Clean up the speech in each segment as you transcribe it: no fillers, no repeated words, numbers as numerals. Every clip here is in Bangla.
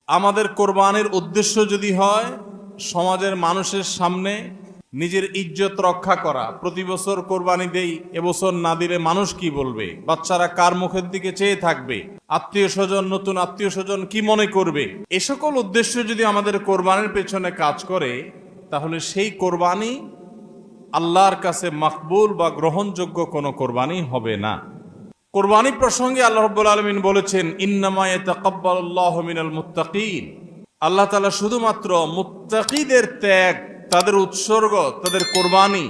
আমাদের কোরবানির উদ্দেশ্য যদি হয় সমাজের মানুষের সামনে নিজের ইজ্জত রক্ষা করা, প্রতি বছর কোরবানি দেই, এবছর না দিলে মানুষ কি বলবে, বাচ্চারা কার মুখের দিকে চেয়ে থাকবে, আত্মীয় স্বজন, নতুন আত্মীয় স্বজন কি মনে করবে, এ সকল উদ্দেশ্য যদি আমাদের কোরবানির পেছনে কাজ করে, তাহলে সেই কোরবানি আল্লাহর কাছে মাকবুল বা গ্রহণযোগ্য কোনো কোরবানি হবে না। কোরবানি প্রসঙ্গে আল্লাহ রাব্বুল আলামিন বলেছেন, ইন্নামা ইয়াতাকাব্বালুল্লাহু মিনাল মুত্তাকিন। আল্লাহ তাআলা শুধুমাত্র মুত্তাকিদের ত্যাগ, তাদের উৎসর্গ, তাদের কোরবানি,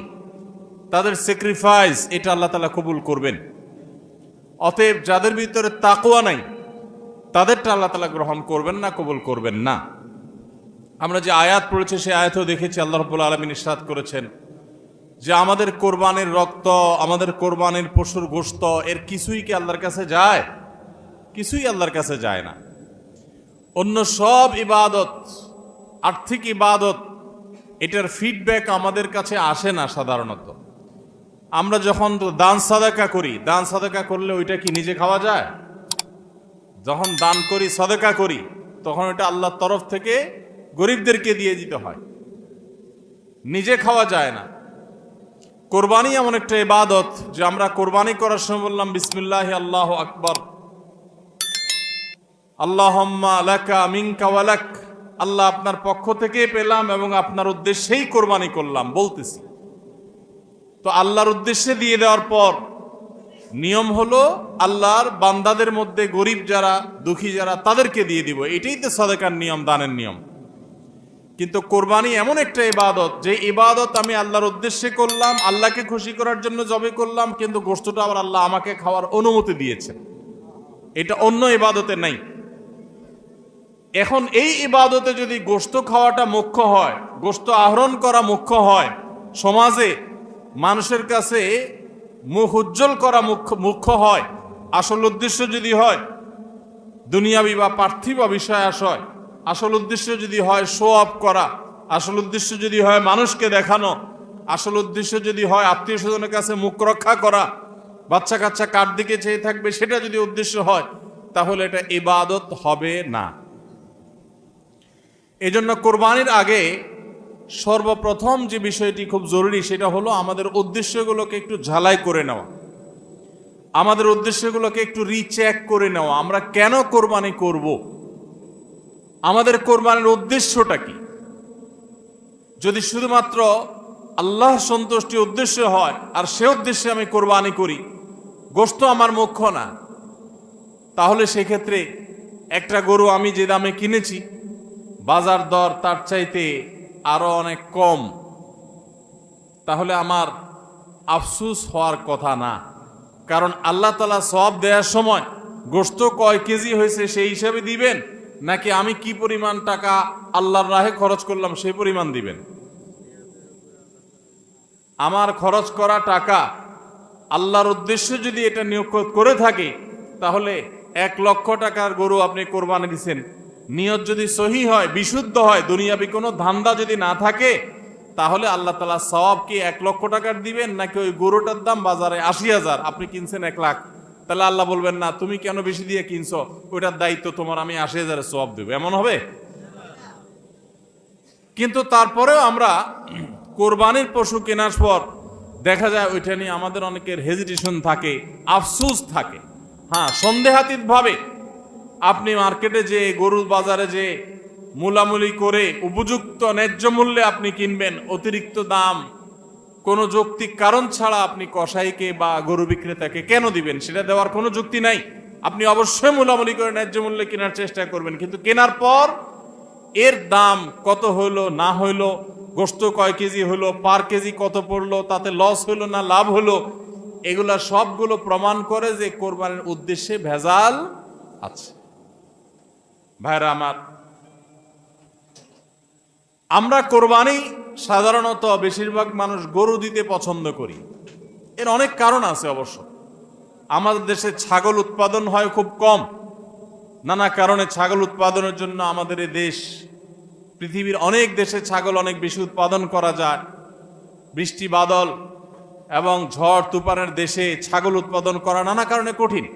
তাদের স্যাক্রিফাইস, এটা আল্লাহ তাআলা কবুল করবেন। অতএব যাদের ভিতরে তাকওয়া নাই তাদেরটা আল্লাহ তাআলা গ্রহণ করবেন না, কবুল করবেন না। আমরা যে আয়াত পড়েছি সেই আয়াতেও দেখেছি আল্লাহ রাব্বুল আলামিন ইরশাদ করেছেন যে আমাদের কোরবানির রক্ত, আমাদের কোরবানির পশুর গোশত, এর কিছুই কি আল্লাহর কাছে যায়? কিছুই আল্লাহর কাছে যায় না। অন্য সব ইবাদত, আর্থিক ইবাদত, এটার ফিডব্যাক আমাদের কাছে আসে না সাধারণত। আমরা যখন দান সাদাকা করি, দান সাদাকা করলে ওইটা কি নিজে খাওয়া যায়? যখন দান করি, সাদাকা করি, তখন ওইটা আল্লাহর তরফ থেকে গরিবদেরকে দিয়ে দিতে হয়, নিজে খাওয়া যায় না। কোরবানি এমন একটা ইবাদত যে আমরা কোরবানি করার সময় বললাম বিসমিল্লাহি আল্লাহু আকবার, আল্লাহুম্মা লাকা মিনকা ওয়া লাক, আল্লাহ আপনার পক্ষ থেকে পেলাম এবং আপনার উদ্দেশ্যেই কোরবানি করলাম বলতেছি। তো আল্লাহর উদ্দেশ্যে দিয়ে দেওয়ার পর নিয়ম হলো আল্লাহর বান্দাদের মধ্যে গরিব যারা, দুঃখী যারা, তাদেরকে দিয়ে দিব। এটাই তো সাদাকার নিয়ম, দানের নিয়ম। কিন্তু কোরবানি এমন একটা ইবাদত যে ইবাদত আমি আল্লাহর উদ্দেশ্যে করলাম, আল্লাহকে খুশি করার জন্য জবে করলাম, কিন্তু গোশতটা আবার আল্লাহ আমাকে খাওয়ার অনুমতি দিয়েছেন। এটা অন্য ইবাদতে নাই। এখন এই ইবাদতে যদি গোশত খাওয়াটা মুখ্য হয়, গোশত আহরণ করা মুখ্য হয়, সমাজে মানুষের কাছে মুখ উজ্জ্বল করা মুখ্য হয়, আসল উদ্দেশ্য যদি হয় দুনিয়াবি বা পার্থিব বিষয় আশয়, আসল উদ্দেশ্য যদি হয় শো অফ করা, আসল উদ্দেশ্য যদি হয় মানুষকে দেখানো, আসল উদ্দেশ্য যদি হয় আত্মীয় স্বজনের কাছে মুখ রক্ষা করা, বাচ্চা কাচ্চা কার দিকে চেয়ে থাকবে, সেটা যদি উদ্দেশ্য হয়, তাহলে এটা ইবাদত হবে না। এজন্য কোরবানির আগে সর্বপ্রথম যে বিষয়টি খুব জরুরি সেটা হলো আমাদের উদ্দেশ্যগুলোকে একটু ঝালাই করে নেওয়া, আমাদের উদ্দেশ্যগুলোকে একটু রিচেক করে নেওয়া। আমরা কেন কোরবানি করব? আমাদের কোরবানির উদ্দেশ্যটা কি? যদি শুধুমাত্র আল্লাহ সন্তুষ্টি উদ্দেশ্য হয় আর সে উদ্দেশ্যে আমি কোরবানি করি, গোশত আমার মুখ্য না, তাহলে সেক্ষেত্রে একটা গরু আমি যে দামে কিনেছি বাজার দর তার চাইতে আরো অনেক কম, তাহলে আমার আফসোস হওয়ার কথা না। কারণ আল্লাহ তাআলা সওয়াব দেওয়ার সময় গোশত কয় কেজি হয়েছে সেই হিসাবে দিবেন, নাকি আমি কি পরিমাণ টাকা আল্লাহর রাহে খরচ করলাম সেই পরিমাণ দিবেন? আমার খরচ করা টাকা আল্লাহর উদ্দেশ্যে যদি এটা নিয়োগ করে থাকে, তাহলে 1 লক্ষ টাকার গরু আপনি কোরবানি দিচ্ছেন, নিয়ত যদি সহি হয়, বিশুদ্ধ হয়, দুনিয়াবি কোনো ধান্দা যদি না থাকে, তাহলে আল্লাহ তাআলা সওয়াব কি 1 লক্ষ টাকার দিবেন, নাকি ওই গরুটার দাম বাজারে 80,000, আপনি কিনছেন 1 লাখ, তাহলে আল্লাহ বলবেন না তুমি কেন বেশি দিয়ে কিনছো, ওইটার দায়িত্ব তোমার, আমি 80,000 সওয়াব দেব? এমন হবে? কিন্তু তারপরেও আমরা কোরবানির পশু কেনার পর দেখা যায় ওইটা নিয়ে আমাদের অনেকের হেজিটেশন থাকে, আফসোস থাকে। হ্যাঁ, সন্দেহাতীত ভাবে আপনি মার্কেটে যে গরুর বাজারে যে মূলামূলি করে উপযুক্ত ন্যায্য মূল্যে আপনি কিনবেন, অতিরিক্ত দাম কোনো যৌক্তিক কারণ ছাড়া আপনি কসাইকে বা গরু বিক্রেতাকে কেন দিবেন? সেটা দেওয়ার কোনো যুক্তি নাই। আপনি অবশ্যই মূলামূলি করে ন্যায্য মূল্যে কেনার চেষ্টা করবেন, কিন্তু কেনার পর এর দাম কত হইলো না হইলো, গোশত কয় কেজি হলো, পার কেজি কত পড়লো, তাতে লস হইলো না লাভ হলো, এগুলা সবগুলো প্রমাণ করে যে কোরবানির উদ্দেশ্যে ভেজাল আছে। ভাইরা আমার, আমরা কোরবানি সাধারণত বেশিরভাগ মানুষ গরু দিতে পছন্দ করি। এর অনেক কারণ আছে অবশ্য। আমাদের দেশে ছাগল উৎপাদন হয় খুব কম, নানা কারণে ছাগল উৎপাদনের জন্য আমাদের এই দেশ, পৃথিবীর অনেক দেশে ছাগল অনেক বেশি উৎপাদন করা যায়। বৃষ্টি বাদল এবং ঝড় তুফানের দেশে ছাগল উৎপাদন করা নানা কারণে কঠিন,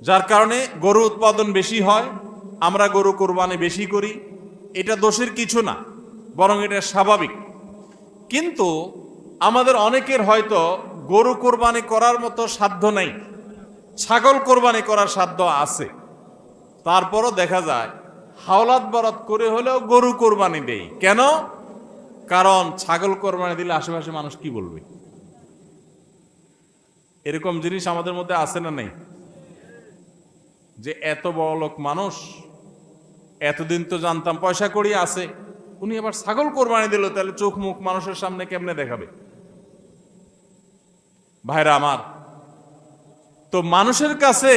যার কারণে গরু উৎপাদন বেশি হয় আমরা গরু কোরবানি বেশি করি, এটা দোষের কিছু না, বরং এটা স্বাভাবিক। কিন্তু আমাদের অনেকের হয়তো গরু কোরবানি করার মতো সাধ্য নেই, ছাগল কোরবানি করার সাধ্য আছে, তারপরও দেখা যায় হাওলাত বরাত করে হলেও গরু কোরবানি দেই। কেন? কারণ ছাগল কোরবানি দিলে আশেপাশে মানুষ কি বলবে। এরকম জিনিস আমাদের মধ্যে আছে না নেই? যে এত বড় লোক মানুষ, এতদিন তো জানতাম পয়সা কড়ি আছে, উনি আবার ছাগল কোরবানি দিল, তাহলে চোখ মুখ মানুষের সামনে কেমনে দেখাবে? ভাইরা আমার, তো মানুষের কাছে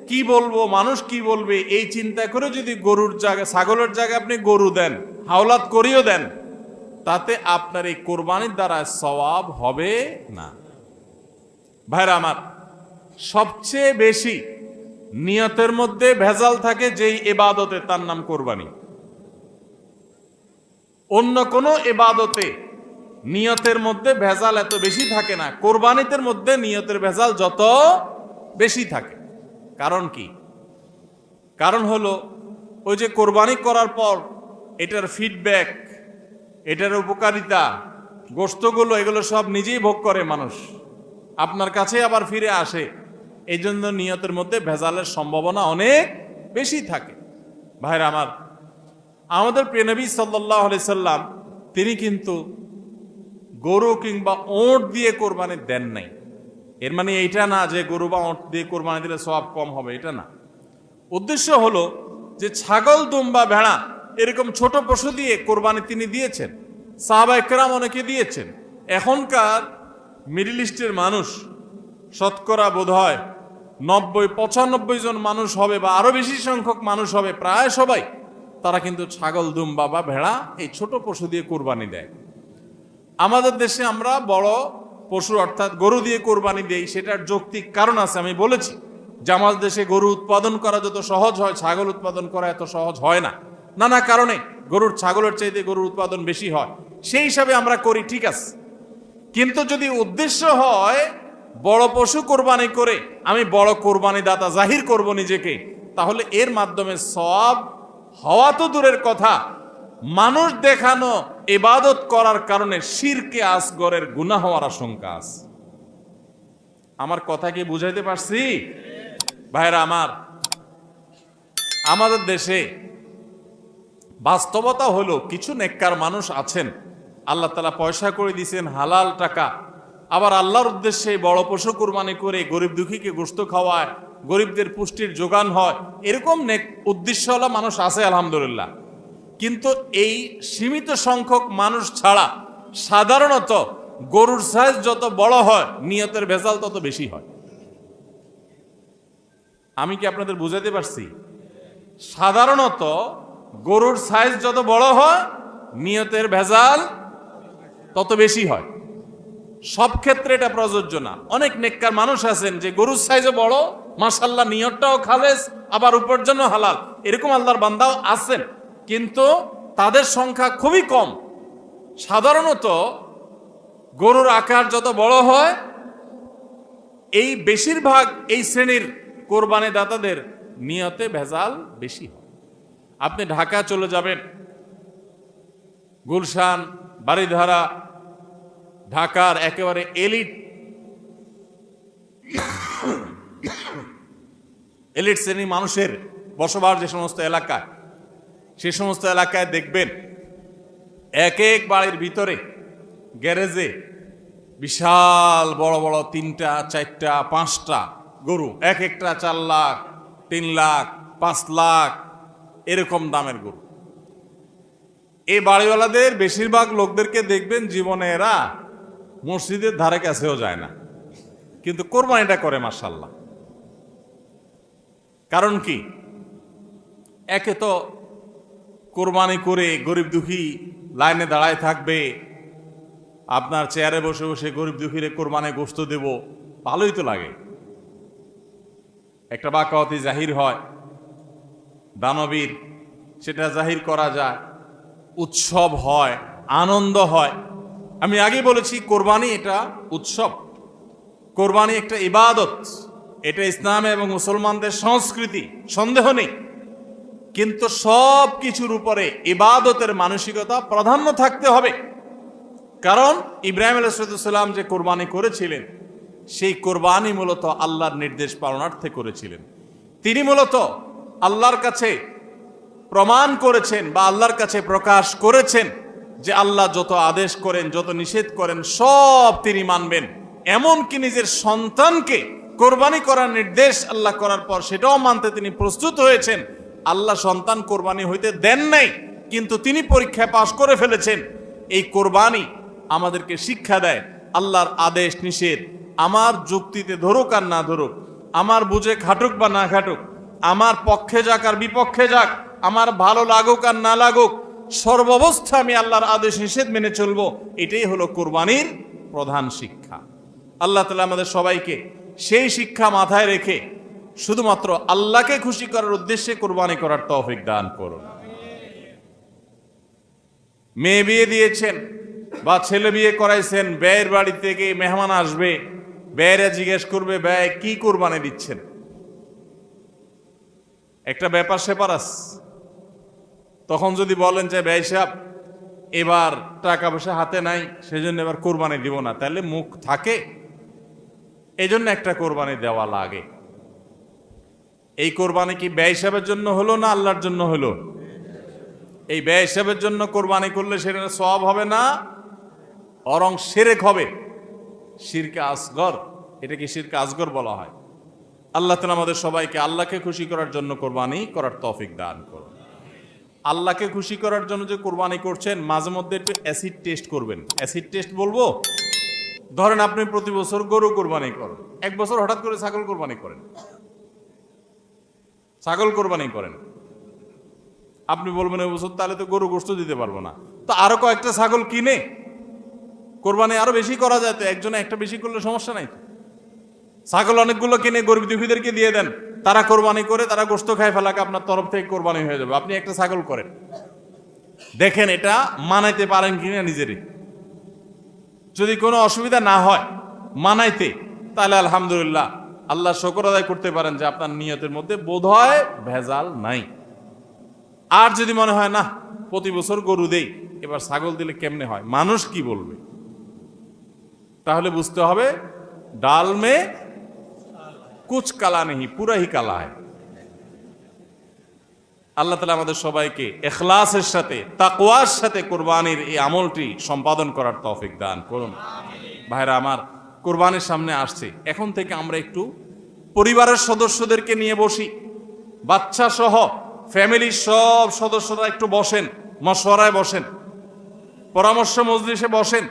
কি বলবো, মানুষ কি বলবে, এই চিন্তা করে যদি গরুর জায়গায় ছাগলের জায়গায় আপনি গরু দেন, হাওলাত করিও দেন, তাতে আপনার এই কোরবানির দ্বারা সওয়াব হবে না। ভাইরা আমার, সবচেয়ে বেশি নিয়তের মধ্যে ভেজাল থাকে যেই ইবাদতে, তার নাম কোরবানি। অন্য কোনো ইবাদতে নিয়তের মধ্যে ভেজাল এত বেশি থাকে না, কোরবানিতের মধ্যে নিয়তের ভেজাল যত বেশি থাকে। কারণ কি? কারণ হলো ওই যে কোরবানি করার পর এটার ফিডব্যাক, এটার উপকারিতা, গোশতগুলো, এগুলো সব নিজেই ভোগ করে মানুষ, আপনার কাছে আবার ফিরে আসে। এই জন্য নিয়তের মধ্যে ভেজালের সম্ভাবনা অনেক বেশি থাকে। ভাইরা আমার, আমাদের প্রিয় নবী সাল্লাল্লাহু আলাইহি সাল্লাম তিনি কিন্তু গরু কিংবা ওঁট দিয়ে কোরবানি দেন নাই। এর মানে এইটা না যে গরু বা ওঁট দিয়ে কোরবানি দিলে সওয়াব কম হবে, এটা না। উদ্দেশ্য হলো যে ছাগল, দুম্বা, ভেড়া এরকম ছোট পশু দিয়ে কোরবানি তিনি দিয়েছেন, সাহাবায়ে কেরাম অনেকে দিয়েছেন। এখনকার মিডল ইস্টের মানুষ শতকরা বোধহয় 90-95 জন মানুষ হবে, বা আরো বেশি সংখ্যক মানুষ হবে, প্রায় সবাই তারা কিন্তু ছাগল, দুম্বা বা ভেড়া এই ছোট পশু দিয়ে কোরবানি দেয়। আমাদের দেশে আমরা বড় পশু অর্থাৎ গরু দিয়ে কোরবানি দেই, সেটার যৌক্তিক কারণ আছে। আমি বলেছি যে আমাদের দেশে গরু উৎপাদন করা যত সহজ হয়, ছাগল উৎপাদন করা এত সহজ হয় না। নানা কারণে গরুর, ছাগলের চাইতে গরুর উৎপাদন বেশি হয়, সেই হিসাবে আমরা করি, ঠিক আছে। কিন্তু যদি উদ্দেশ্য হয় বড় পশু কোরবানি করে আমি বড় কোরবানি দাতা জাহির করব নিজেকে, তাহলে এর মাধ্যমে সওয়াব হওয়া তো দূরের কথা, মানুষ দেখানো ইবাদত করার কারণে শিরকে আসগরের গুনাহ হওয়ার আশঙ্কা আছে। আমার কথা কি বুঝাইতে পারছি? ভাইরা আমার, আমাদের দেশে বাস্তবতা হলো কিছু নেককার মানুষ আছেন, আল্লাহ তাআলা পয়সা করে দিয়েছেন, হালাল টাকা, আবার আল্লাহর উদ্দেশ্যে বড় পশু কুরবানি করে গরিব দুঃখীকে গোশত খাওয়ায়, গরিবদের পুষ্টির যোগান হয়, এরকম নেক উদ্দেশ্যওয়ালা মানুষ আছে আলহামদুলিল্লাহ। কিন্তু এই সীমিত সংখ্যক মানুষ ছাড়া সাধারণত গরুর সাইজ যত বড় হয় নিয়তের ভেজাল তত বেশি হয়। আমি কি আপনাদের বুঝাতে পারছি? সাধারণত গরুর সাইজ যত বড় হয় নিয়তের ভেজাল তত বেশি হয়। সব ক্ষেত্রে এটা প্রযোজ্য না। অনেক নেককার মানুষ আছেন যে গরুর সাইজও বড়, মাশাআল্লাহ নিয়তটাও খালেস, আবার উপার্জনও হালাল, এরকম আল্লাহর বান্দাও আছেন, কিন্তু তাদের সংখ্যা খুবই কম। সাধারণত গরুর আকার যত বড় হয়, এই বেশিরভাগ এই শ্রেণীর কোরবানি দাতাদের নিয়তে ভেজাল বেশি হয়। আপনি ঢাকা চলে যাবেন, গুলশান, বারিধারা, ঢাকার একেবারে এলিট শ্রেণীর মানুষের বসবাস যে সমস্ত এলাকায়, সে সমস্ত এলাকায় দেখবেন এক এক বাড়ির ভিতরে গ্যারেজে বিশাল বড় বড় 3টা, 4টা, 5টা গরু, এক একটা 4 লাখ, 3 লাখ, 5 লাখ এরকম দামের গরু। এই বাড়িওয়ালাদের বেশিরভাগ লোকদেরকে দেখবেন জীবনে এরা মসজিদের ধারে কাছেও যায় না, কিন্তু কোরবানিটা করে মাশাআল্লাহ। কারণ কি? একে তো কোরবানি করে গরিব দুঃখী লাইনে দাঁড়ায় থাকবে, আপনার চেয়ারে বসে বসে গরিব দুঃখীরে কোরবানি গোশত দেব, ভালোই তো লাগে। একটা বাকাওয়াতি জাহির হয়, দানবীর সেটা জাহির করা যায়, উৎসব হয়, আনন্দ হয়। আমি আগে বলেছি কোরবানি এটা উৎসব, কোরবানি একটা ইবাদত, এটা ইসলাম এবং মুসলমানদের সংস্কৃতি, সন্দেহ নেই। কিন্তু সব কিছুর উপরে ইবাদতের মানসিকতা প্রাধান্য থাকতে হবে। কারণ ইব্রাহিম আলাইহিস সালাম যে কোরবানি করেছিলেন, সেই কোরবানি মূলত আল্লাহর নির্দেশ পালনার্থে করেছিলেন। তিনি মূলত আল্লাহর কাছে প্রমাণ করেছেন বা আল্লাহর কাছে প্রকাশ করেছেন যে আল্লাহ যত আদেশ করেন, যত নিষেধ করেন, সব তিনি মানবেন। এমনকি নিজের সন্তানকে কোরবানি করার নির্দেশ আল্লাহ করার পর সেটাও মানতে তিনি প্রস্তুত হয়েছেন। আল্লাহ সন্তান কোরবানি হইতে দেন নাই, কিন্তু তিনি পরীক্ষায় পাশ করে ফেলেছেন। এই কোরবানি আমাদেরকে শিক্ষা দেয় আল্লাহর আদেশ নিষেধ আমার যুক্তিতে ধরুক আর না ধরুক, আমার বুঝে খাটুক বা না খাটুক, আমার পক্ষে যাক আর বিপক্ষে যাক, আমার ভালো লাগুক আর না লাগুক, সর্বাবস্থা আমি আল্লাহর আদেশ নিষেধ মেনে চলবো। এটাই হলো কোরবানির প্রধান শিক্ষা। আল্লাহ তাআলা আমাদের সবাইকে সেই শিক্ষা মাথায় রেখে শুধুমাত্র আল্লাহকে খুশি করার উদ্দেশ্যে কোরবানি করার তৌফিক দান করুন। মেয়ে বিয়ে দিয়েছেন বা ছেলে বিয়ে করাইছেন, ব্যয়ের বাড়ি থেকে মেহমান আসবে, ব্যয়েরা জিজ্ঞেস করবে ব্যয় কি কোরবানি দিচ্ছেন। একটা ব্যাপার সেপার আছে। তখন যদি বলেন যে ব্যয় সাহেব এবার টাকা পয়সা হাতে নাই, সেজন্য এবার কোরবানি দিব না, তাহলে মুখ থাকে। এই জন্য একটা কোরবানি দেওয়া লাগে। এই কোরবানি কি ব্যয় হিসাবের জন্য হলো না আল্লাহর জন্য হলো? এই ব্যয় হিসাবের জন্য কোরবানি করলে সেটা সওয়াব হবে না, বরং শিরক হবে, শিরকে আসগর। এটাকে শিরকে আসগর বলা হয়। আল্লাহ তাআলা আমাদের সবাইকে আল্লাহকে খুশি করার জন্য কোরবানি করার তৌফিক দান করুন। আল্লাহকে খুশি করার জন্য যে কোরবানি করছেন, মাঝে মধ্যে একটু অ্যাসিড টেস্ট করবেন। অ্যাসিড টেস্ট বলবো, ধরেন আপনি প্রতি বছর গরু কোরবানি করেন, এক বছর হঠাৎ করে ছাগল কোরবানি করেন, ছাগল কোরবানি করেন। আপনি বলবেন এই বছর তাহলে তো গরু গোশত দিতে পারবো না, তো আরো কয়েকটা ছাগল কিনে কোরবানি আরো বেশি করা যায়। তো একজনে একটা বেশি করলে সমস্যা নাই। ছাগল অনেকগুলো কিনে গরিব দুঃখীদেরকে দিয়ে দেন, তারা কোরবানি করে তারা গোশত খায় ফেলাকে আপনার তরফ থেকে কোরবানি হয়ে যাবে। আপনি একটা ছাগল করেন, দেখেন এটা মানাইতে পারেন কিনা নিজেরই। যদি কোনো অসুবিধা না হয় মানাইতে, তাহলে আলহামদুলিল্লাহ আল্লাহ শুকর আদায় করতে পারেন যে আপনার নিয়তের মধ্যে বোধহয় ভেজাল নাই। আর যদি মনে হয় না প্রতি বছর গরু দেই, এবার ছাগল দিলে কেমনে হয়, মানুষ কি বলবে, তাহলে বুঝতে হবে ডাল মে কুচ কালা নেই, পুরা হি কালা হয়। আল্লাহ তাআলা আমাদের সবাইকে ইখলাসের সাথে তাকওয়ার সাথে কোরবানির এই আমলটি সম্পাদন করার তৌফিক দান করুন। ভাইরা আমার, কোরবানির সামনে আসছে, এখন থেকে আমরা একটু পরিবারের সদস্যদেরকে নিয়ে বসি, বাচ্চা সহ ফ্যামিলির সব সদস্যরা একটু বসেন, মশওয়ারায় বসেন, পরামর্শ মজলিসে বসেন,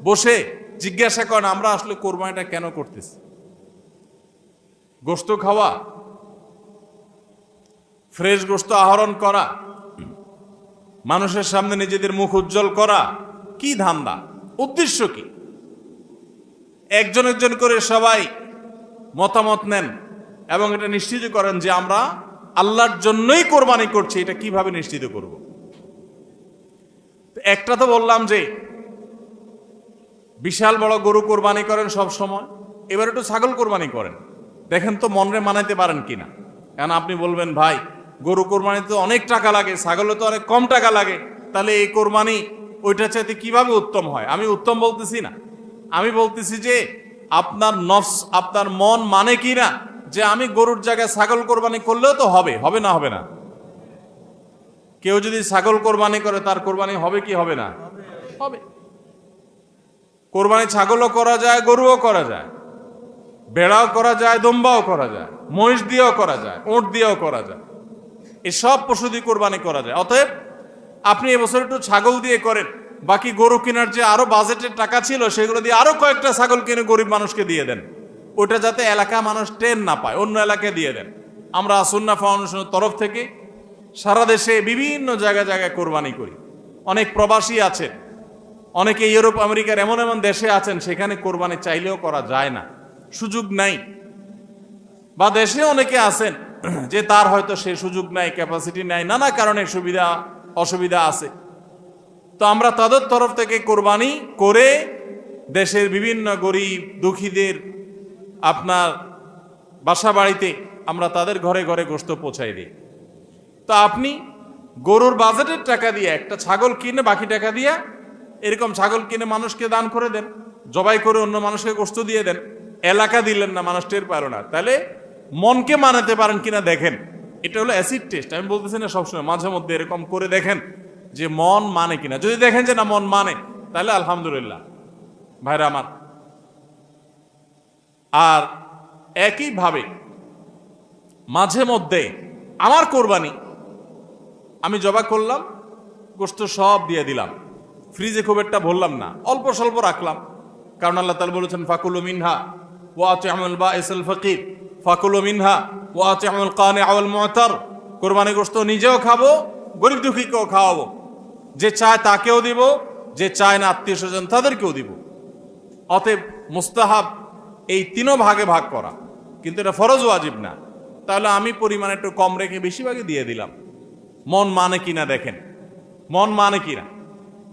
বসে জিজ্ঞাসা করেন আমরা আসলে কোরবানিটা কেন করতেছি। গোশত খাওয়া, ফ্রেশ গোশত আহরণ করা, মানুষের সামনে নিজেদের মুখ উজ্জ্বল করা, কি ধান্দা, উদ্দেশ্য কি? একজন একজন করে সবাই মতামত নেন এবং এটা নিশ্চিত করেন যে আমরা আল্লাহর জন্যই কোরবানি করছি। এটা কিভাবে নিশ্চিত করব? একটা তো বললাম যে বিশাল বড় গরু কোরবানি করেন সব সময়, এবার একটু ছাগল কোরবানি করেন, দেখেন তো মনরে মানাইতে পারেন কিনা। কারণ আপনি বলবেন ভাই গরু কোরবানিতে তো অনেক টাকা লাগে, ছাগলে তো অনেক কম টাকা লাগে, তাহলে এই কোরবানি ওইটা চাইতে কিভাবে উত্তম হয়? আমি উত্তম বলতেছি না, আমি বলতেছি যে আপনার নফস, আপনার মন মানে কি না যে আমি গরুর জায়গায় ছাগল কোরবানি করলেও তো হবে, হবে না হবে না? কেউ যদি ছাগল কোরবানি করে তার কোরবানি হবে কি হবে না? হবে। কোরবানি ছাগলও করা যায়, গরুও করা যায়, ভেড়াও করা যায়, দম্বাও করা যায়, মহিষ দিয়েও করা যায়, উট দিয়েও করা যায়, এই সব পশু দিয়ে কোরবানি করা যায়। অতএব আপনি এবছর একটু ছাগল দিয়ে করেন, বাকি গরু কেনার যে আরো বাজেটের টাকা ছিল সেগুলো দিয়ে আরো কয়েকটা ছাগল কিনে গরিব মানুষকে দিয়ে দেন, ওটা যাতে এলাকা মানুষ টেন না পায়, অন্য এলাকায় দিয়ে দেন। আমরা সুন্নাহ ফাউন্ডেশনের তরফ থেকে সারা দেশে বিভিন্ন জায়গায় জায়গায় কোরবানি করি। অনেক প্রবাসী আছেন, অনেকে ইউরোপ আমেরিকার এমন এমন দেশে আছেন সেখানে কোরবানি চাইলেও করা যায় না, সুযোগ নাই। বা দেশে অনেকে আছেন যে তার হয়তো সে সুযোগ নাই, ক্যাপাসিটি নাই, নানা কারণে সুবিধা অসুবিধা আছে। তো আমরা তাদের তরফ থেকে কোরবানি করে দেশের বিভিন্ন গরিব দুঃখীদের আপনার বাসা বাড়িতে আমরা তাদের ঘরে ঘরে গোশত পৌঁছাই দিই। তো আপনি গরুর বাজেটের টাকা দিয়ে একটা ছাগল কিনে বাকি টাকা দিয়ে এরকম ছাগল কিনে মানুষকে দান করে দেন, জবাই করে অন্য মানুষকে গোশত দিয়ে দেন। এলাকা দিলেন না, মানুষ টের পারো না। তাহলে মনকে মানাতে পারেন কিনা দেখেন। এটা হলো অ্যাসিড টেস্ট। আমি বলতেছি না সবসময়, মাঝে মধ্যে এরকম করে দেখেন যে মন মানে কিনা। যদি দেখেন যে না মন মানে, তাহলে আলহামদুলিল্লাহ ভাইরা আমার। আর একইভাবে মাঝে মধ্যে আমার কোরবানি আমি জবা করলাম, গোশত সব দিয়ে দিলাম, ফ্রিজে খুব একটা ভরলাম না, অল্প স্বল্প রাখলাম। কারণ আল্লাহ তাআলা বলেছেন ফাকুলু মিনহা ওয়া আতি'মুল বাইসাল ফাকির ফাকুলু মিনহা ওয়া আতি'মুল কানি'a ওয়াল মু'তার। কোরবানি গোশত নিজেও খাবো, গরিব দুঃখীকেও খাওয়াবো, যে চায় তাকেও দিব, যে চায় না আত্মীয় স্বজন তাদেরকেও দিব। অতএব মুস্তাহাব এই তিনও ভাগে ভাগ করা, কিন্তু এটা ফরজ ওয়াজিব না। তাহলে আমি পরিমাণ একটু কম রেখে বেশিরভাগই দিয়ে দিলাম। মন মানে কিনা দেখেন, মন মানে কিনা।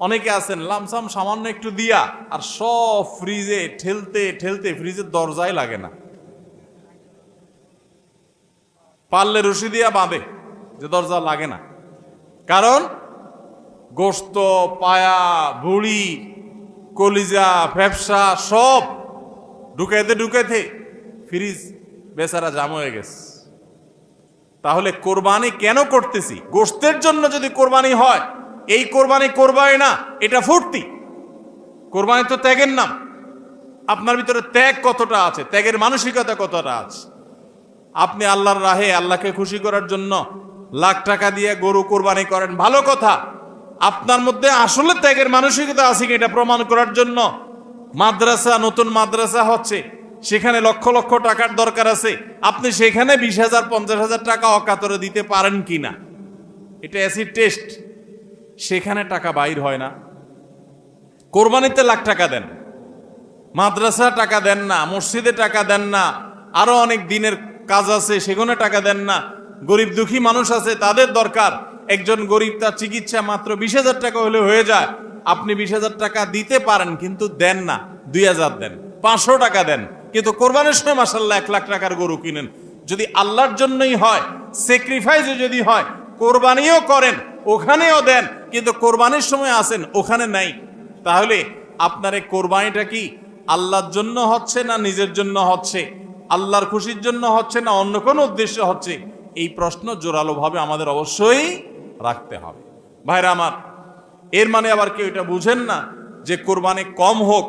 অনেকে আছেন লামসাম সামান্য একটু দিয়া আর সব ফ্রিজে ঠেলতে ঠেলতে ফ্রিজের দরজায় লাগে না, পারলে রশি দিয়া বাঁধে যে দরজা লাগে না। কারণ গোশত, পায়া, ভুড়ি, কলিজা, ফ্যাপসা সব ঢুকাইতে ঢুকাইতে ফ্রিজ বেচারা জাম হয়ে গেছে। তাহলে কোরবানি কেন করতেছি? গোশতের জন্য যদি কোরবানি হয়, এই কোরবানি করবাই না, এটা ফুর্তি। কোরবানি তো ত্যাগের নাম। আপনার ভিতরে ত্যাগ কতটা আছে, ত্যাগের মানসিকতা কতটা আছে। আপনি আল্লাহর রাহে আল্লাহকে খুশি করার জন্য লাখ টাকা দিয়ে গরু কোরবানি করেন, ভালো কথা। আপনার মধ্যে আসলে ত্যাগের মানসিকতা আছে কি এটা প্রমাণ করার জন্য মাদ্রাসা, নতুন মাদ্রাসা হচ্ছে, সেখানে লক্ষ লক্ষ টাকার দরকার আছে, আপনি সেখানে 20,000 50,000 টাকা অকাতরে দিতে পারেন কিনা, এটা অ্যাসিড টেস্ট। সেখানে টাকা বাইর হয় না। কোরবানিতে লাখ টাকা দেন, মাদ্রাসা টাকা দেন না, মসজিদে টাকা দেন না, আরো অনেক দিনের কাজ আছে সেখানে টাকা দেন না। গরিব দুঃখী মানুষ আছে, তাদের দরকার। একজন গরিব তার চিকিৎসা মাত্র 20,000 টাকা হলে হয়ে যায়, আপনি 20,000 টাকা দিতে পারেন কিন্তু দেন না, 2,000 দেন, 500 টাকা দেন। কিন্তু কোরবানির সময় মাশাআল্লাহ 1 লাখ টাকার গরু কিনেন। যদি আল্লাহর জন্যই হয়, স্যাক্রিফাইসও যদি হয়, কোরবানিও করেন, ওখানেও দেন, কিন্তু কোরবানির সময় আসেন ওখানে নাই, তাহলে আপনার এই কোরবানিটা কি আল্লাহর জন্য হচ্ছে না নিজের জন্য হচ্ছে, আল্লাহর খুশির জন্য হচ্ছে না অন্য কোনো উদ্দেশ্য হচ্ছে? এই প্রশ্ন জোরালোভাবে আমাদের অবশ্যই রাখতে হবে। ভাইরা আমার, এর মানে আবার কেউ এটা বুঝেন না যে কোরবানি কম হোক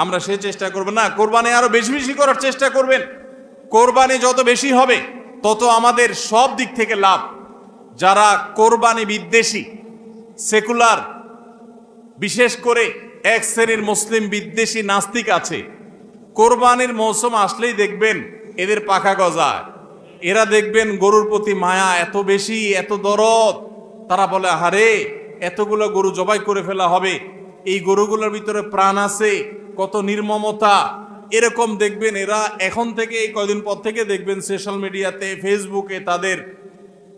আমরা সে চেষ্টা করব না, কোরবানি আরো বেশি বেশি করার চেষ্টা করবেন। কোরবানি যত বেশি হবে তত আমাদের সব দিক থেকে লাভ। যারা কোরবানি বিদ্বেষী, সেকুলার, বিশেষ করে এক শ্রেণীর মুসলিম বিদ্বেষী নাস্তিক আছে, কোরবানির মৌসুম আসলেই দেখবেন এদের পাখা গজায়। এরা দেখবেন গরুর প্রতি মায়া এত বেশি, এত দরদ। তারা বলে আহারে এতগুলো গরু জবাই করে ফেলা হবে, এই গরুগুলোর ভিতরে প্রাণ আছে, কত নির্মমতা। এরকম দেখবেন এরা এখন থেকে, এই কয়দিন পর থেকে দেখবেন সোশ্যাল মিডিয়াতে, ফেসবুকে তাদের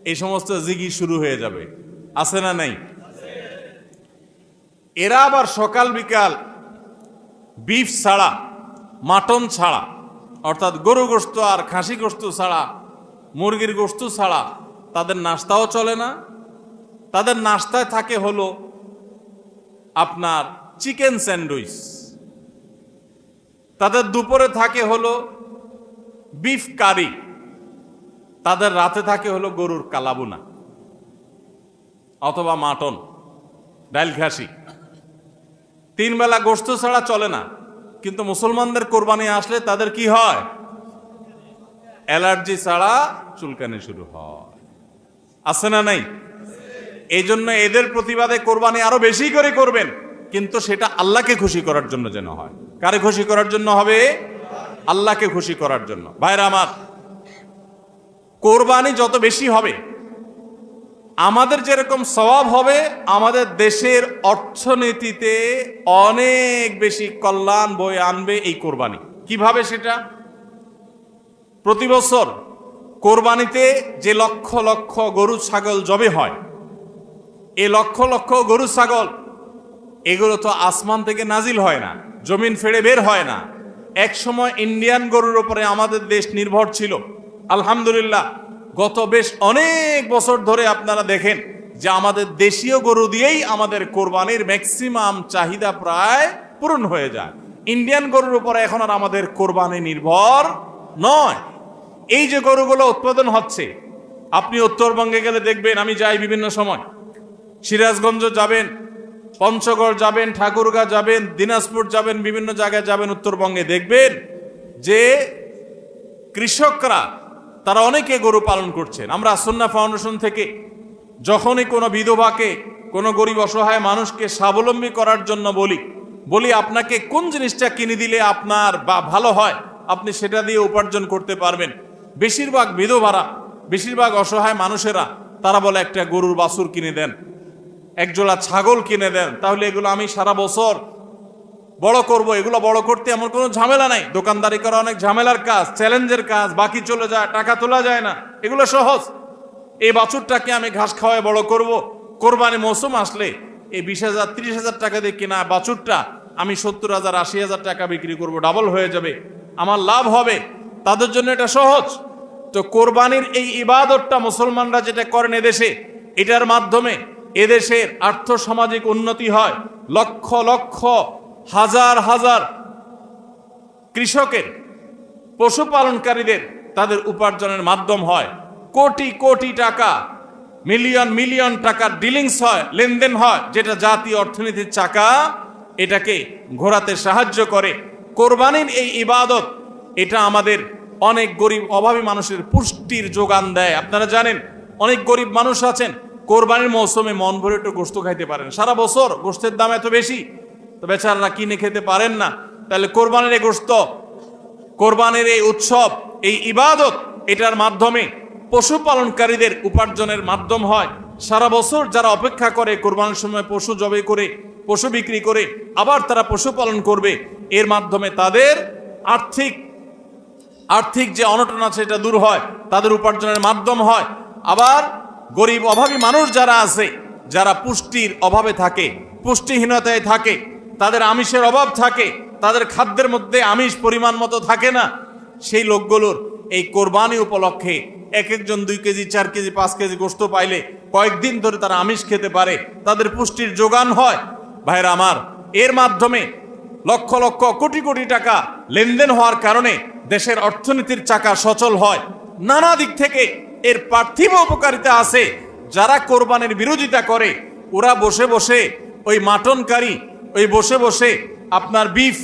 এই সমস্ত জিগি শুরু হয়ে যাবে। আছে না নাই? এরা আবার সকাল বিকাল বিফ ছাড়া, মাটন ছাড়া, অর্থাৎ গরু গোশত আর খাসি গোশত ছাড়া, মুরগির গোশত ছাড়া তাদের নাস্তাও চলে না। তাদের নাস্তায় থাকে হলো আপনার চিকেন স্যান্ডউইচ, তাদের দুপুরে থাকে হলো বিফ কারি, তাদের রাতে থাকে হলো গরুর কালাবুনা অথবা মাটন, ডাল খাসি। 3 বেলা গোশত ছাড়া চলে না। কিন্তু মুসলমানদের কোরবানি আসলে তাদের কি হয়? অ্যালার্জি ছাড়া চুলকানি শুরু হয়। আছে না নাই? এই জন্য এদের প্রতিবাদে কোরবানি আরো বেশি করে করবেন, কিন্তু সেটা আল্লাহকে খুশি করার জন্য যেন হয়। কারে খুশি করার জন্য হবে? আল্লাহকে খুশি করার জন্য। ভাইরা আমার, কোরবানি যত বেশি হবে আমাদের যেরকম সওয়াব হবে, আমাদের দেশের অর্থনীতিতে অনেক বেশি কল্যাণ বয়ে আনবে এই কোরবানি। কিভাবে সেটা? প্রতি বছর কোরবানিতে যে লক্ষ লক্ষ গরু ছাগল জবে হয়, এই লক্ষ লক্ষ গরু ছাগল এগুলো তো আসমান থেকে নাজিল হয় না, জমিন ফেড়ে বের হয় না। এক সময় ইন্ডিয়ান গরুর উপরে আমাদের দেশ নির্ভর ছিল। আলহামদুলিল্লাহ গত বেশ অনেক বছর ধরে আপনারা দেখেন যে আমাদের দেশীয় গরু দিয়েই আমাদের কোরবানির ম্যাক্সিমাম চাহিদা প্রায় পূরণ হয়ে যায়। ইন্ডিয়ান গরুর উপরে এখন আর আমাদের কোরবানি নির্ভর নয়। এই যে গরুগুলো উৎপাদন হচ্ছে, আপনি উত্তরবঙ্গে গেলে দেখবেন, আমি যাই বিভিন্ন সময়, সিরাজগঞ্জ যাবেন, পঞ্চগড় যাবেন, ঠাকুরগাঁ যাবেন, দিনাজপুর যাবেন, বিভিন্ন জায়গায় যাবেন উত্তরবঙ্গে, দেখবেন যে কৃষকরা তারা অনেকে গরু পালন করছেন। আমরা সুন্নাহ ফাউন্ডেশন থেকে যখনই কোনো বিধবাকে, কোনো গরিব অসহায় মানুষকে স্বাবলম্বী করার জন্য বলি আপনাকে কোন জিনিসটা কিনে দিলে আপনার বা ভালো হয়, আপনি সেটা দিয়ে উপার্জন করতে পারবেন। বেশিরভাগ বিধবারা, বেশিরভাগ অসহায় মানুষেরা তারা বলে একটা গরুর বাছুর কিনে দেন, একজোড়া ছাগল কিনে দেন, তাহলে এগুলো আমি সারা বছর বড় করব। এগুলো বড় করতে এমন কোনো ঝামেলা নাই, দোকানদারি করা অনেক ঝামেলার কাজ, চ্যালেঞ্জের কাজ, বাকি চলে যায়, টাকা তোলা যায় না, এগুলো সহজ। এই বাছুরটাকে আমি ঘাস খাওয়ায় বড় করব, কোরবানি মৌসুম আসলে এই 20,000 30,000 টাকা দিয়ে কেনা বাছুরটা আমি 70,000 80,000 টাকা বিক্রি করব, ডাবল হয়ে যাবে, আমার লাভ হবে। তাদের জন্য এটা সহজ। তো কোরবানির এই ইবাদতটা মুসলমানরা যেটা করেন এদেশে, এটার মাধ্যমে এদেশের আর্থ সামাজিক উন্নতি হয়। লক্ষ লক্ষ হাজার হাজার কৃষকের, পশুপালনকারীদের তাদের উপার্জনের মাধ্যম হয়। কোটি কোটি টাকা, মিলিয়ন মিলিয়ন টাকার ডিলিংস হয়, লেনদেন হয়, যেটা জাতীয় অর্থনীতির চাকা এটাকে ঘোরাতে সাহায্য করে। কোরবানির এই ইবাদত এটা আমাদের অনেক গরিব অভাবী মানুষের পুষ্টির যোগান দেয়। আপনারা জানেন অনেক গরিব মানুষ আছেন কোরবানির মৌসুমে মন ভরে একটু গোশত খাইতে পারেন, সারা বছর গোশতের দাম এত বেশি, তো বেচারারা কিনে খেতে পারেন না। তাহলে কোরবানির এই গোশত, কোরবানির এই উৎসব, এই ইবাদত, এটার মাধ্যমে পশুপালনকারীদের উপার্জনের মাধ্যম হয়। সারা বছর যারা অপেক্ষা করে কোরবানির সময় পশু জবাই করে, পশু বিক্রি করে আবার তারা পশুপালন করবে, এর মাধ্যমে তাদের আর্থিক যে অনটন আছে এটা দূর হয়, তাদের উপার্জনের মাধ্যম হয়। আবার গরিব অভাবী মানুষ যারা আছে, যারা পুষ্টির অভাবে থাকে, পুষ্টিহীনতায় থাকে, তাদের আমিষের অভাব থাকে, তাদের খাদ্যের মধ্যে আমিষ পরিমাণ মতো থাকে না, সেই লোকগুলোর এই কোরবানি উপলক্ষে এক একজন 2 কেজি 4 কেজি 5 কেজি গোশত পাইলে কয়েকদিন ধরে তারা আমিষ খেতে পারে, তাদের পুষ্টির যোগান হয়। ভাইরা আমার, এর মাধ্যমে লক্ষ লক্ষ কোটি কোটি টাকা লেনদেন হওয়ার কারণে দেশের অর্থনীতির চাকা সচল হয়। নানা দিক থেকে এর পার্থিব উপকারিতা আছে। যারা কোরবানির বিরোধিতা করে ওরা বসে বসে ওই মাটন কারি, ওই বসে বসে আপনার বিফ,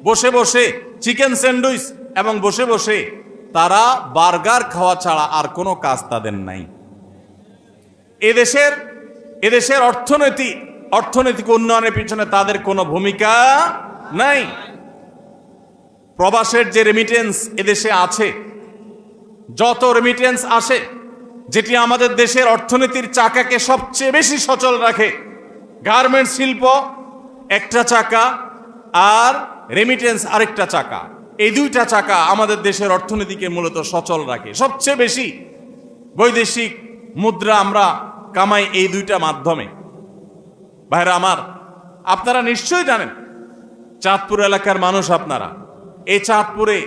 বসে বসে চিকেন স্যান্ডউইচ এবং বসে বসে তারা বার্গার খাওয়া ছাড়া আর কোনো কাজ তাদের নাই। এদেশের অর্থনৈতিক উন্নয়নের পিছনে তাদের কোনো ভূমিকা নাই। প্রবাসের যে রেমিটেন্স এদেশে আছে, যত রেমিটেন্স আসে, যেটি আমাদের দেশের অর্থনীতির চাকাকে সবচেয়ে বেশি সচল রাখে, গার্মেন্টস শিল্প একটা চাকা আর রেমিটেন্স আরেকটা চাকা, এই দুইটা চাকা আমাদের দেশের অর্থনীতিকে মূলত সচল রাখে। সবচেয়ে বেশি বৈদেশিক মুদ্রা আমরা কামাই এই দুইটা মাধ্যমে। ভাইরা আমার, আপনারা নিশ্চয়ই জানেন চাঁদপুর এলাকার মানুষ আপনারা, এই চাঁদপুরে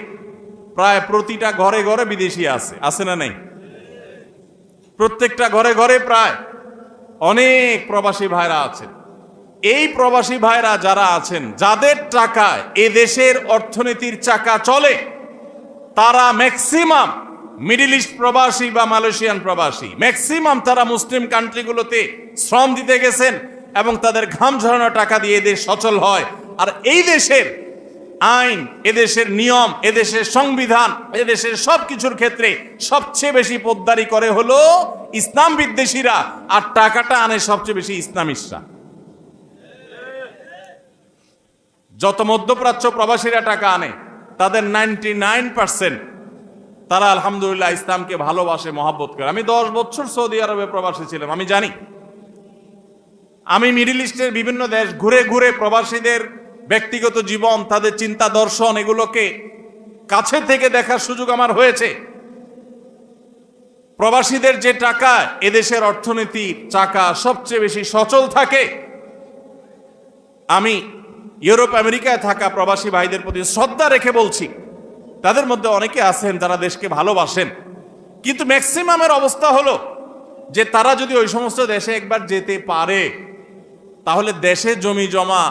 প্রায় প্রতিটা ঘরে ঘরে বিদেশি আছে না নেই? প্রত্যেকটা ঘরে ঘরে প্রায় অনেক প্রবাসী ভাইরা আছেন। এই প্রবাসী ভাইরা যারা আছেন, যাদের টাকায় এ দেশের অর্থনীতির চাকা চলে, তারা ম্যাক্সিমাম মিডল ইস্ট প্রবাসী বা মালয়েশিয়ান প্রবাসী, ম্যাক্সিমাম তারা মুসলিম কান্ট্রিগুলোতে শ্রম দিতে গেছেন এবং তাদের ঘাম ঝরানো টাকা দিয়ে এদেশ সচল হয়। আর এই দেশের আইন, এদেশের নিয়ম, এদেশের সংবিধান, এদেশের সবকিছুর ক্ষেত্রে সবচেয়ে বেশি পোদ্দারি করে হলো ইসলাম বিদ্বেষীরা, আর টাকাটা আনে সবচেয়ে বেশি ইসলামিস্টরা। যত মধ্যপ্রাচ্য প্রবাসীরা টাকা আনে, তাদের 99% তারা আলহামদুলিল্লাহ ইসলামকে ভালোবাসে, মহাব্বত করে। আমি 10 বছর সৌদি আরবে প্রবাসী ছিলাম, আমি জানি। আমি মিডল ইস্টের বিভিন্ন দেশ ঘুরে ঘুরে প্রবাসীদের ব্যক্তিগত জীবন, তাদের চিন্তা দর্শন, এগুলোকে কাছে থেকে দেখার সুযোগ আমার হয়েছে। প্রবাসীদের যে টাকা এদেশের অর্থনীতির চাকা সবচেয়ে বেশি সচল থাকে। আমি ইউরোপ আমেরিকায় থাকা প্রবাসী ভাইদের প্রতি শ্রদ্ধা রেখে বলছি, তাদের মধ্যে অনেকে আছেন যারা দেশকে ভালোবাসেন, কিন্তু ম্যাক্সিমামের অবস্থা হলো যে তারা যদি ওই সমস্ত দেশে একবার যেতে পারে, তাহলে দেশে জমি জমা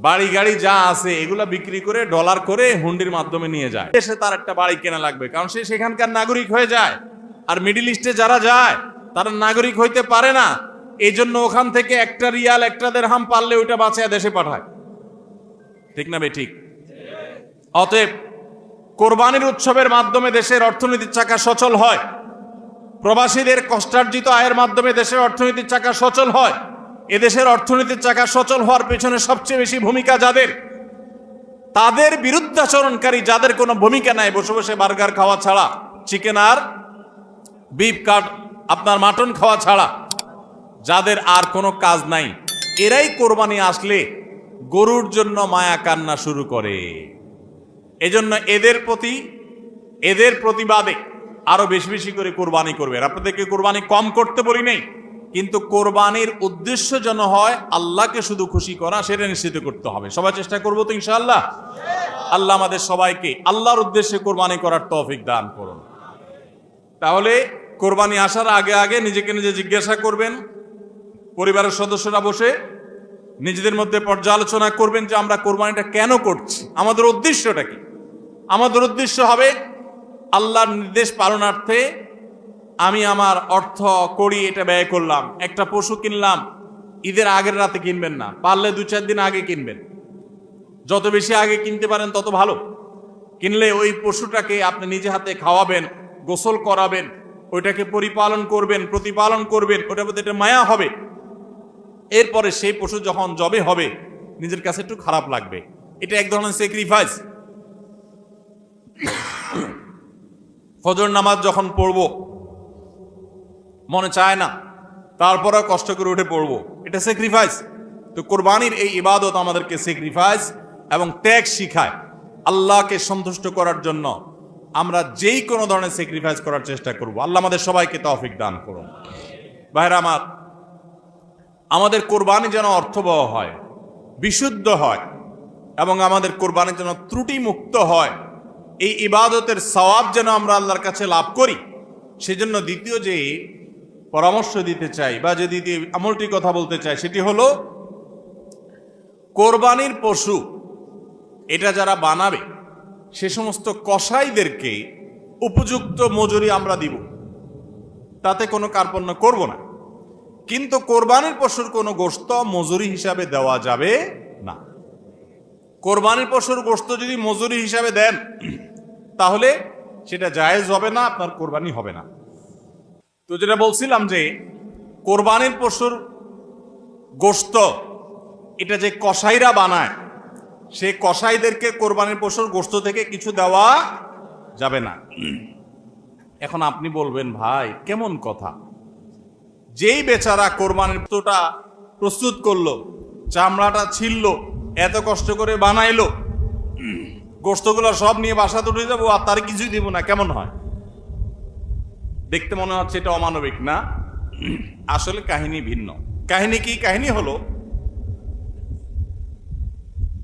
বাড়ি গাড়ি যা আছে এগুলা বিক্রি করে ডলার করে হুন্ডির মাধ্যমে নিয়ে যায়। দেশে তার একটা বাড়ি কেনা লাগবে, কারণ সে সেখানকার নাগরিক হয়ে যায়। আর মিডিল ইস্টে যারা যায় তারা নাগরিক হইতে পারে না, এই জন্য ওখান থেকে একটা রিয়াল একটা দিরহাম পারলে ওইটা বাঁচিয়ে দেশে পাঠায়। ঠিক না বে ঠিক? অতএব কোরবানির উৎসবের মাধ্যমে দেশের অর্থনীতির চাকা সচল হয়, প্রবাসীদের কষ্টার্জিত আয়ের মাধ্যমে দেশের অর্থনীতির চাকা সচল হয়। এদেশের অর্থনীতির চাকা সচল হওয়ার পেছনে সবচেয়ে বেশি ভূমিকা যাদের, তাদের বিরুদ্ধাচরণকারী যাদের কোনো ভূমিকা নাই, বসে বসে বার্গার খাওয়া ছাড়া, চিকেন আর বিফ কাট আপনার মাটন খাওয়া ছাড়া যাদের আর কোনো কাজ নাই, এরাই কোরবানি আসলে গরুর জন্য মায়া কান্না শুরু করে। এজন্য এদের প্রতিবাদে আরো বেশি বেশি করে কোরবানি করবেন। আপনাদেরকে কোরবানি কম করতে বলি নেই, কিন্তু কোরবানির উদ্দেশ্য যেন হয় আল্লাহকে শুধু খুশি করা, সেটা নিশ্চিত করতে হবে। সবাই চেষ্টা করবো তো ইনশাআল্লাহ? আল্লাহ আমাদের সবাইকে আল্লাহর উদ্দেশ্যে কোরবানি করার তৌফিক দান করুন। তাহলে কোরবানি আসার আগে আগে নিজেকে নিজে জিজ্ঞাসা করবেন, পরিবারের সদস্যরা বসে নিজেদের মধ্যে পর্যালোচনা করবেন যে আমরা কোরবানিটা কেন করছি, আমাদের উদ্দেশ্যটা কি। আমাদের উদ্দেশ্য হবে আল্লাহর নির্দেশ পালনার্থে আমি আমার অর্থ করি এটা ব্যয় করলাম। একটা পশু কিনলাম, ঈদের আগের রাতে কিনবেন না, পারলে 2-4 দিন আগে কিনবেন। যত বেশি আগে কিনতে পারেন তত ভালো। কিনলে ওই পশুটাকে আপনি নিজে হাতে খাওয়াবেন, গোসল করাবেন, ওইটাকে পরিপালন করবেন, প্রতিপালন করবেন, ওটার প্রতি একটা মায়া হবে। এরপরে সেই পশু যখন জবে হবে নিজের কাছে একটু খারাপ লাগবে। এটা এক ধরনের স্যাক্রিফাইস। ফজর নামাজ যখন পড়বো মনে চায় না, তারপরেও কষ্ট করে উঠে পড়বো, এটা স্যাক্রিফাইস। তো কোরবানির এই ইবাদত আমাদেরকে স্যাক্রিফাইস এবং ত্যাগ শিখায়। আল্লাহকে সন্তুষ্ট করার জন্য আমরা যেই কোনো ধরনের স্যাক্রিফাইস করার চেষ্টা করব। আল্লাহ আমাদের সবাইকে তৌফিক দান করুন। ভাইরা আমার, আমাদের কোরবানি যেন অর্থবহ হয়, বিশুদ্ধ হয়, এবং আমাদের কোরবানি যেন ত্রুটি মুক্ত হয়, এই ইবাদতের সওয়াব যেন আমরা আল্লাহর কাছে লাভ করি। সেজন্য দ্বিতীয় যে পরামর্শ দিতে চাই বা যে দ্বিতীয় আমলটি কথা বলতে চাই সেটি হলো, কোরবানির পশু এটা যারা বানাবে সে সমস্ত কসাইদেরকে উপযুক্ত মজুরি আমরা দিব, তাতে কোনো কার্পণ্য করব না। কিন্তু কোরবানির পশুর কোনো গোশত মজুরি হিসাবে দেওয়া যাবে না। কোরবানির পশুর গোশত যদি মজুরি হিসাবে দেন তাহলে সেটা জায়েজ হবে না, আপনার কোরবানি হবে না। তো যেটা বলছিলাম যে কোরবানির পশুর গোশত এটা যে কসাইরা বানায়, সে কসাইদেরকে কোরবানির পশুর গোশত থেকে কিছু দেওয়া যাবে না। এখন আপনি বলবেন, ভাই কেমন কথা, যেই বেচারা কোরবানির পশুটা প্রস্তুত করলো, চামড়াটা ছিললো, এত কষ্ট করে বানাইলো, গোশতগুলো সব নিয়ে বাসাতে উঠে যাবো আর তার কিছুই দিব না, কেমন হয়? দেখতে মনে হচ্ছে এটা অমানবিক না? আসলে কাহিনী ভিন্ন। কাহিনী কি? কাহিনী হলো,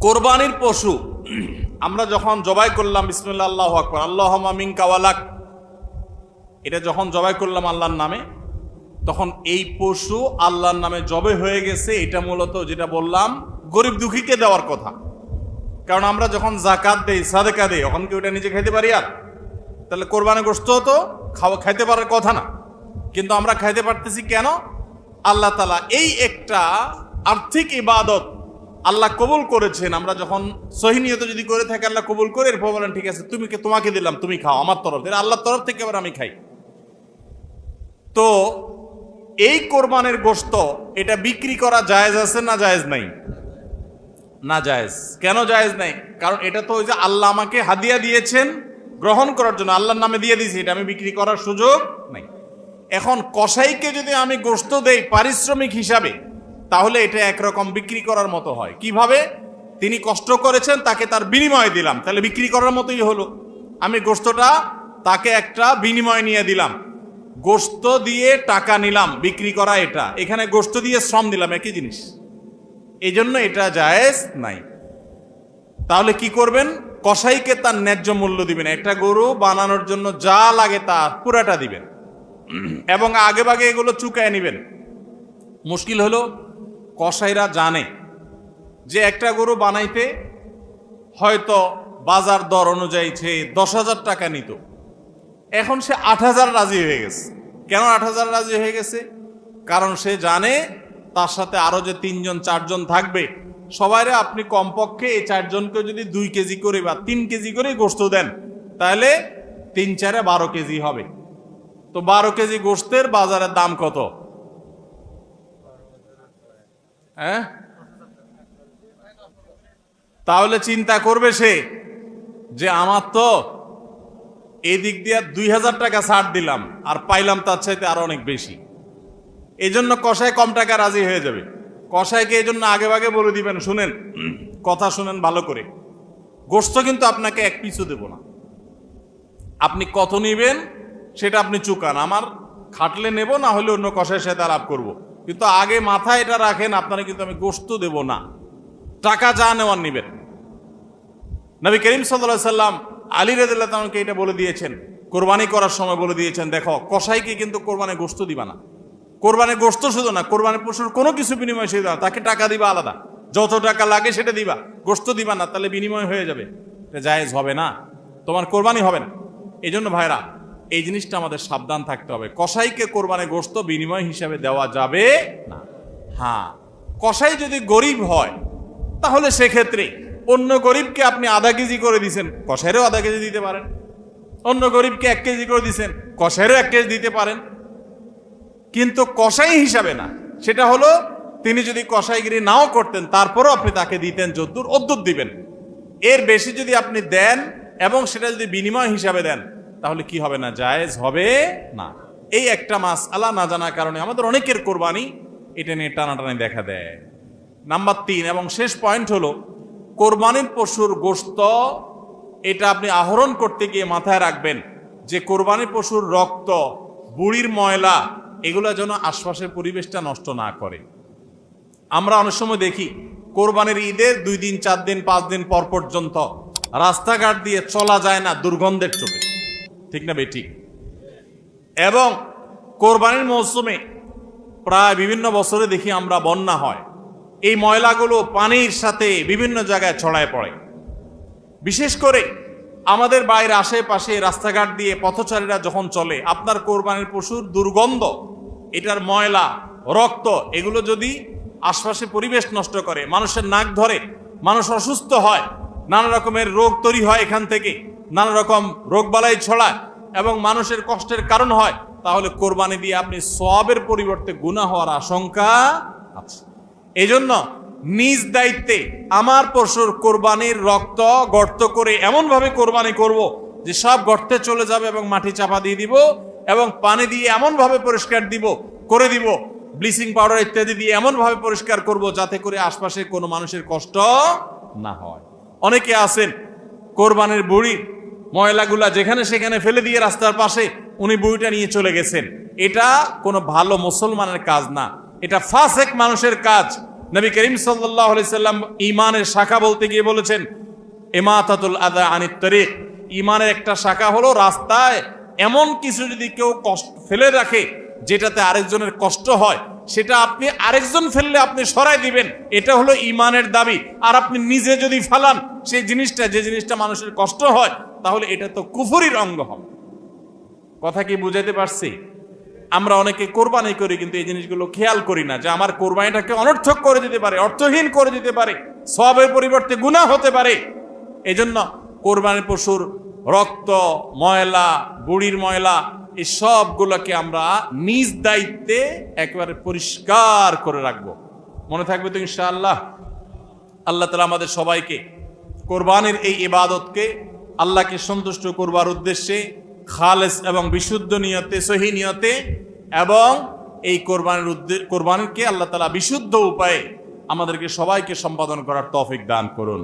কোরবানির পশু আমরা যখন জবাই করলাম, বিসমিল্লাহ আল্লাহু আকবার, আল্লাহুম্মা মিনকা ওয়ালাক, এটা যখন জবাই করলাম আল্লাহর নামে, তখন এই পশু আল্লাহর নামে জবে হয়ে গেছে। এটা মূলত যেটা বললাম গরিব দুঃখীকে দেওয়ার কথা। কারণ আমরা যখন যাকাত দেই, সাদেকা দেই, তখন কি ওটা নিজে খাইতে পারি? আর তাহলে কোরবানি গোশত তো খাইতে পারার কথা না, কিন্তু আমরা খাইতে পারতেছি কেন? আল্লাহ তাআলা এই একটা আর্থিক ইবাদত আল্লাহ কবুল করেছেন। আমরা যখন সহি নিয়ত যদি করে থাকি, আল্লাহ কবুল করে এরপর বলেন ঠিক আছে তোমাকে দিলাম, তুমি খাও আমার তরফ থেকে, আল্লাহর তরফ থেকে আবার আমি খাই। তো এই কোরবানের গোশত এটা বিক্রি করা জায়েজ আছে না জায়েজ নাই? না জায়েজ। কেন জায়েজ নাই? কারণ এটা তো ওই যে আল্লাহ আমাকে হাদিয়া দিয়েছেন গ্রহণ করার জন্য, আল্লাহর নামে দিয়ে দিয়েছি, এটা আমি বিক্রি করার সুযোগ নাই। এখন কসাইকে যদি আমি গোশত দেই পারিশ্রমিক হিসাবে, তাহলে এটা একরকম বিক্রি করার মতো হয়। কিভাবে? তিনি কষ্ট করেছেন, তাকে তার বিনিময় দিলাম, তাহলে বিক্রি করার মতোই হলো। আমি গোশতটা তাকে একটা বিনিময় নিয়ে দিলাম, গোশত দিয়ে টাকা নিলাম, বিক্রি করা এটা, এখানে গোশত দিয়ে শ্রম দিলাম, একই জিনিস। এই জন্য এটা জায়েজ নাই। তাহলে কি করবেন? কসাইকে তার ন্যায্য মূল্য দিবেন। একটা গরু বানানোর জন্য যা লাগে তা পুরাটা দিবেন এবং আগে ভাগে এগুলো চুকায় নিবেন। মুশকিল হলো কসাইরা জানে যে একটা গরু বানাইতে হয়তো বাজার দর অনুযায়ী সে 10,000 টাকা নিত, এখন সে 8,000 রাজি হয়ে গেছে। কেন 8,000 রাজি হয়ে গেছে? কারণ সে জানে তার সাথে আরো যে 3জন 4জন থাকবে, সবাইরে আপনি কমপক্ষে এই 4 জনকে যদি 2 কেজি করে বা 3 কেজি করে গোশত দেন, তাহলে 3-4 12 কেজি হবে। তো 12 কেজি গোশতের বাজারের দাম কত? হ্যাঁ, তাহলে চিন্তা করবে সে যে আমার তো এই দিক দিয়ে 2,000 টাকা ছাড় দিলাম আর পাইলাম তার চাইতে আরো অনেক বেশি। এই জন্য কসাই কম টাকা রাজি হয়ে যাবে। কসাইকে এই জন্য আগে ভাগে বলে দিবেন, শুনেন, কথা শুনেন ভালো করে, গোশত কিন্তু আপনাকে এক পিছু দেব না, আপনি কত নিবেন সেটা আপনি চুকান, আমার খাটলে নেব, না হলে অন্য কসাইয়ের সাথে আলাপ করব, কিন্তু আগে মাথায় এটা রাখেন আপনারা কিন্তু আমি গোশত দেব না, টাকা যা নেওয়ার নিবেন। নবী করিম সাল্লাল্লাহু আলাইহি সাল্লাম আলী রাদিয়াল্লাহু তাআলাকে এটা বলে দিয়েছেন, কোরবানি করার সময় বলে দিয়েছেন, দেখো কসাইকে কিন্তু কোরবানি গোশত দিবা না। কোরবানি গোশত শুধু না, কোরবানি পশুর কোনো কিছু বিনিময় সে দেওয়া, তাকে টাকা দিবা আলাদা, যত টাকা লাগে সেটা দিবা, গোশত দিবা না, তাহলে বিনিময় হয়ে যাবে, এটা জায়েজ হবে না, তোমার কোরবানি হবে না। এই জন্য ভাইরা এই জিনিসটা আমাদের সাবধান থাকতে হবে, কসাইকে কোরবানি গোশত বিনিময় হিসাবে দেওয়া যাবে না। হ্যাঁ, কসাই যদি গরিব হয় তাহলে সেক্ষেত্রে অন্য গরিবকে আপনি আধা কেজি করে দিচ্ছেন, কসাইরও আধা কেজি দিতে পারেন, অন্য গরিবকে 1 কেজি করে দিচ্ছেন, কসাইরও 1 কেজি দিতে পারেন, কিন্তু কসাই হিসাবে না। সেটা হলো তিনি যদি কসাইগিরি নাও করতেন তারপরও আপনি তাকে দিতেন যদ্দূর অদ্দূর দিবেন। এর বেশি যদি আপনি দেন এবং সেটা যদি বিনিময় হিসাবে দেন তাহলে কি হবে না, জায়েজ হবে না। এই একটা মাসআলা না জানার কারণে আমাদের অনেকের কোরবানি এটা নিয়ে টানাটানি দেখা দেয়। নাম্বার 3 এবং শেষ পয়েন্ট হলো, কোরবানির পশুর গোশত এটা আপনি আহরণ করতে গিয়ে মাথায় রাখবেন যে কোরবানির পশুর রক্ত, বুড়ির ময়লা, এগুলো যেন আশপাশের পরিবেশটা নষ্ট না করে। আমরা অনেক সময় দেখি কোরবানির ঈদের 2 দিন 4 দিন 5 দিন পর পর্যন্ত রাস্তাঘাট দিয়ে চলা যায় না দুর্গন্ধের চোখে, ঠিক না বেঠিক? এবং কোরবানির মৌসুমে প্রায় বিভিন্ন বছরে দেখি আমরা বন্যা হয়, এই ময়লাগুলো পানির সাথে বিভিন্ন জায়গায় ছড়ায় পড়ে। বিশেষ করে আমাদের বাইরে আশেপাশে রাস্তাঘাট দিয়ে পথচারীরা যখন চলে, আপনার কোরবানির পশুর দুর্গন্ধ, এটার ময়লা, রক্ত, এগুলো যদি আশপাশে পরিবেশ নষ্ট করে, মানুষের নাক ধরে, মানুষ অসুস্থ হয়, নানা রকমের রোগ তৈরি হয়, এখান থেকে নানা রকম রোগবালাই ছড়ায় এবং মানুষের কষ্টের কারণ হয়, তাহলে কোরবানি দিয়ে আপনি সওয়াবের পরিবর্তে গুনাহ হওয়ার আশঙ্কা আছে। এই জন্য নিজ দায়িত্বে আমার পশুর কোরবানির রক্ত গর্ত করে এমনভাবে কোরবানি করব যে সব গর্তে চলে যাবে এবং মাটি চাপা দিয়ে দিব এবং পানি দিয়ে এমনভাবে পরিষ্কার করে দিব, ব্লিচিং পাউডার ইত্যাদি দিয়ে এমনভাবে পরিষ্কার করব যাতে করে আশপাশে কোনো মানুষের কষ্ট না হয়। অনেকে আছেন কোরবানির বুড়ির ময়লাগুলা যেখানে সেখানে ফেলে দিয়ে রাস্তার পাশে উনি বুড়িটা নিয়ে চলে গেছেন। এটা কোনো ভালো মুসলমানের কাজ না, এটা ফাসেক মানুষের কাজ। নবী করিম সাল্লাল্লাহু আলাইহি সাল্লাম ঈমানের শাখা বলতে গিয়ে বলেছেন, ইমাতাতুল আযা আনিত তরিক, ঈমানের একটা শাখা হলো রাস্তায় এমন কিছু যদি কেউ কষ্ট ফেলে রাখে যেটাতে আরেকজনের কষ্ট হয়, সেটা আপনি আরেকজন ফেললে আপনি সরাই দিবেন, এটা হলো ঈমানের দাবি। আর আপনি নিজে যদি ফালান সেই জিনিসটা, যে জিনিসটা মানুষের কষ্ট হয়, তাহলে এটা তো কুফরির অঙ্গ হবে। কথা কি বুঝাইতে পারছি? আমরা অনেকে কোরবানি করি কিন্তু এই জিনিসগুলো খেয়াল করি না যে আমার কোরবানিটাকে অনর্থক করে দিতে পারে, অর্থহীন করে দিতে পারে, সওয়াবের পরিবর্তে গুনাহ হতে পারে। এই জন্য কোরবানির পশুর রক্ত, ময়লা, বুড়ির ময়লা, এই সবগুলোকে আমরা নিজ দায়িত্বে একেবারে পরিষ্কার করে রাখবো। মনে থাকবে তো ইনশাআল্লাহ? আল্লাহ তাআলা আমাদের সবাইকে কোরবানির এই ইবাদতকে আল্লাহকে সন্তুষ্ট করবার উদ্দেশ্যে খালেস এবং বিশুদ্ধ নিয়তে, সহি নিয়তে, এবং এই কোরবানিকে আল্লাহ তাআলা বিশুদ্ধ উপায়ে আমাদেরকে সবাইকে সম্পাদন করার তৌফিক দান করুন।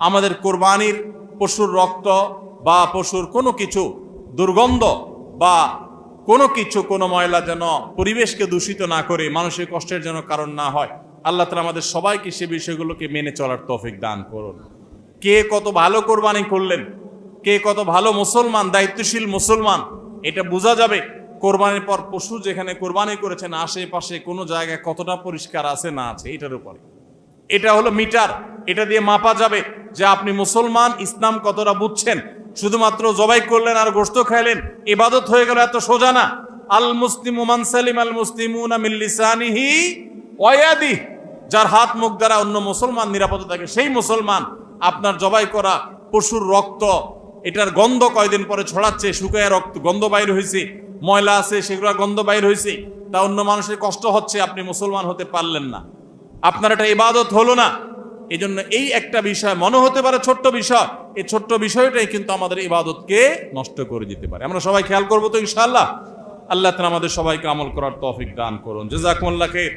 আমাদের কোরবানির পশুর রক্ত বা পশুর কোনো কিছু দুর্গন্ধ বা কোনো কিছু, কোনো ময়লা যেন পরিবেশকে দূষিত না করে, মানুষের কষ্টের যেন কারণ না হয়। আল্লাহ তাআলা আমাদের সবাইকে সে বিষয়গুলোকে মেনে চলার তৌফিক দান করুন। কে কত ভালো কোরবানি করলেন, কে কত ভালো মুসলমান, দায়িত্বশীল মুসলমান, এটা বোঝা যাবে কোরবানির পর পশু যেখানে কোরবানি করেছেন আশেপাশে কোনো জায়গায় কতটা পরিষ্কার আছে না আছে এটার উপরে। এটা হলো মিটার, এটা দিয়ে মাপা যাবে যে আপনি মুসলমান, ইসলাম কতটা বুঝছেন। শুধুমাত্র জবাই করলেন আর গোশত খাইলেন ইবাদত হয়ে গেল, এত সোজা না। আল মুসলিমু মান সালিম আল মুসলিমুনা মিন লিসানিহি ওয়া ইয়াদিহি, যার হাত মুখ দ্বারা অন্য মুসলমান নিরাপদে থাকে সেই মুসলমান। আপনার জবাই করা পশুর রক্ত, এটার গন্ধ কয়দিন পরে ছড়াচ্ছে, শুকায় রক্ত গন্ধ বাইর হয়েছে, ময়লা আছে সেগুলো গন্ধ বাইর হয়েছে, তা অন্য মানুষের কষ্ট হচ্ছে, আপনি মুসলমান হতে পারলেন না, আপনার এটা ইবাদত হলো না। এই জন্য এই একটা বিষয় মনে হতে পারে ছোট্ট বিষয়, এই ছোট্ট বিষয়টাই কিন্তু আমাদের ইবাদতকে নষ্ট করে দিতে পারে। আমরা সবাই খেয়াল করবো তো ইনশাআল্লাহ। আল্লাহ তাআলা আমাদের সবাইকে আমল করার তৌফিক দান করুন। জাযাকুমুল্লাহ খাইর।